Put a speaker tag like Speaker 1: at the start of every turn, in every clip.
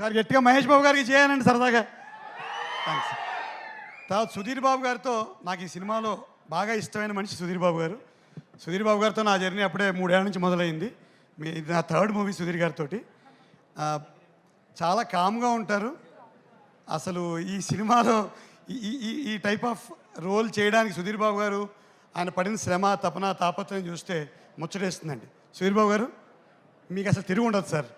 Speaker 1: ఒకసారి గట్టిగా మహేష్ బాబు గారికి చేయాలండి సరదాగా. థ్యాంక్స్. తర్వాత సుధీర్ బాబు గారితో నాకు ఈ సినిమాలో బాగా ఇష్టమైన మనిషి సుధీర్ బాబు గారు. సుధీర్ బాబు గారితో నా జర్నీ అప్పుడే 3 ఏళ్ల నుంచి మొదలైంది. ఇది నా 3rd మూవీ సుధీర్ గారితో. చాలా కామ్గా ఉంటారు. అసలు ఈ సినిమాలో ఈ ఈ ఈ టైప్ ఆఫ్ రోల్ చేయడానికి సుధీర్ బాబు గారు ఆయన పడిన శ్రమ, తపన, తాపత్రయం చూస్తే ముచ్చటేస్తుందండి. సుధీర్ బాబు గారు మీకు అసలు తిరిగి ఉండదు సార్.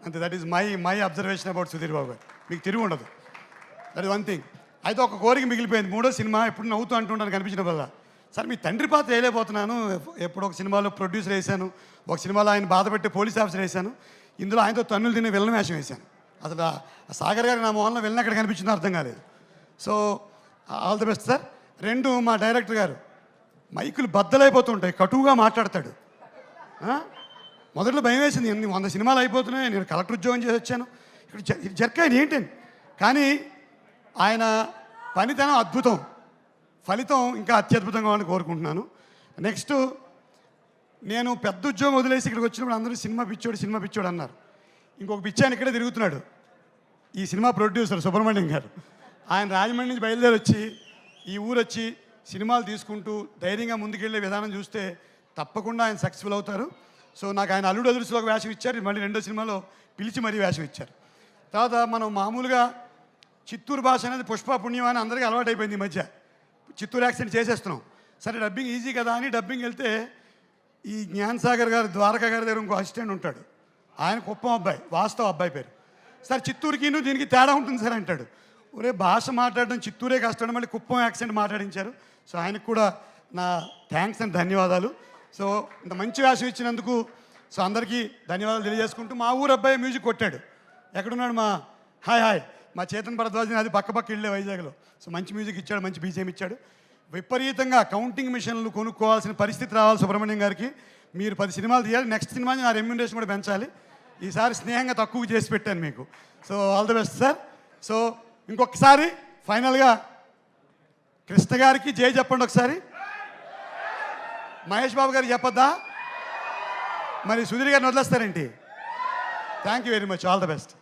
Speaker 1: అంతే. That is my observation about Sudheer Babu గారు. మీకు తిరిగి ఉండదు. That is one thing. అయితే ఒక కోరిక మిగిలిపోయింది. 3వ సినిమా ఎప్పుడు నవ్వుతూ అంటుంటాను కనిపించిన వల్ల, సార్ మీ తండ్రి పాత్ర వేయలేకపోతున్నాను. ఎప్పుడు ఒక సినిమాలో ప్రొడ్యూసర్ వేశాను, ఒక సినిమాలో ఆయన బాధపెట్టే పోలీస్ ఆఫీసర్ వేశాను, ఇందులో ఆయనతో తన్నులు తినే విలన్ వేషం వేశాను. అసలు సాగర్ గారు నా మొహంలో వెళ్ళిన అక్కడ కనిపించిందో అర్థం కాలేదు. So all the best sir. 2, మా డైరెక్టర్ గారు మైకులు బద్దలైపోతుంటాయి, కటువుగా మాట్లాడతాడు. మొదట్లో భయం వేసింది, 100 సినిమాలు అయిపోతున్నాయి, నేను కలెక్టర్ ఉద్యోగం చేసి వచ్చాను, ఇక్కడ జర్కాయని ఏంటని. కానీ ఆయన పనితనం అద్భుతం, ఫలితం ఇంకా అత్యద్భుతంగా అని కోరుకుంటున్నాను. నెక్స్ట్, నేను పెద్ద ఉద్యోగం వదిలేసి ఇక్కడికి వచ్చినప్పుడు అందరూ సినిమా పిచ్చోడు అన్నారు. ఇంకొక పిచ్చాయన ఇక్కడే తిరుగుతున్నాడు, ఈ సినిమా ప్రొడ్యూసర్ సుబ్రహ్మణ్యం గారు. ఆయన రాజమండ్రి నుంచి బయలుదేరి వచ్చి ఈ ఊరు వచ్చి సినిమాలు తీసుకుంటూ ధైర్యంగా ముందుకెళ్ళే విధానం చూస్తే తప్పకుండా ఆయన సక్సెస్ఫుల్ అవుతారు. సో నాకు ఆయన అల్లుడు అదుర్సులో ఒక వేషం ఇచ్చారు, మళ్ళీ 2వ సినిమాలో పిలిచి మరీ వేషం ఇచ్చారు. తర్వాత మనం మామూలుగా చిత్తూరు భాష అనేది పుష్ప పుణ్యం అని అందరికీ అలవాటు అయిపోయింది ఈ మధ్య. చిత్తూరు యాక్సెంట్ చేసేస్తున్నాం. సరే డబ్బింగ్ ఈజీ కదా అని డబ్బింగ్ వెళ్తే ఈ జ్ఞాన్ సాగర్ గారు, ద్వారకా గారి దగ్గర ఇంకో అసిస్టెంట్ ఉంటాడు, ఆయన కుప్పం అబ్బాయి, వాస్తవ అబ్బాయి పేరు. సార్ చిత్తూరుకి దీనికి తేడా ఉంటుంది సార్ అంటాడు. ఒరే భాష మాట్లాడడం చిత్తూరే కష్టం, మళ్ళీ కుప్పం యాక్సెంట్ మాట్లాడించారు. సో ఆయనకు కూడా నా థ్యాంక్స్ అండ్ ధన్యవాదాలు. సో ఇంత మంచి వేషం ఇచ్చినందుకు సో అందరికీ ధన్యవాదాలు తెలియజేసుకుంటూ, మా ఊరు అబ్బాయి మ్యూజిక్ కొట్టాడు. ఎక్కడున్నాడు మా హాయ్ మా చేతన్ భరద్వాజ్ని, అది పక్క ఇళ్ళే వైజాగ్లో. సో మంచి మ్యూజిక్ ఇచ్చాడు, మంచి బీజేం ఇచ్చాడు. విపరీతంగా కౌంటింగ్ మిషన్లు కొనుక్కోవాల్సిన పరిస్థితి రావాలి సుబ్రహ్మణ్యం గారికి. మీరు 10 సినిమాలు తీయాలి, నెక్స్ట్ సినిమా నా రెమ్యూనరేషన్ కూడా పెంచాలి. ఈసారి స్నేహంగా తక్కువ చేసి పెట్టాను మీకు. So all the best sir. So ఇంకొకసారి ఫైనల్గా కృష్ణ గారికి జై చెప్పండి ఒకసారి. మహేష్ బాబు గారు చెప్పొద్దా? మరి సుధీర్ గారిని వదిలేస్తారేంటి? Thank you very much. All the best.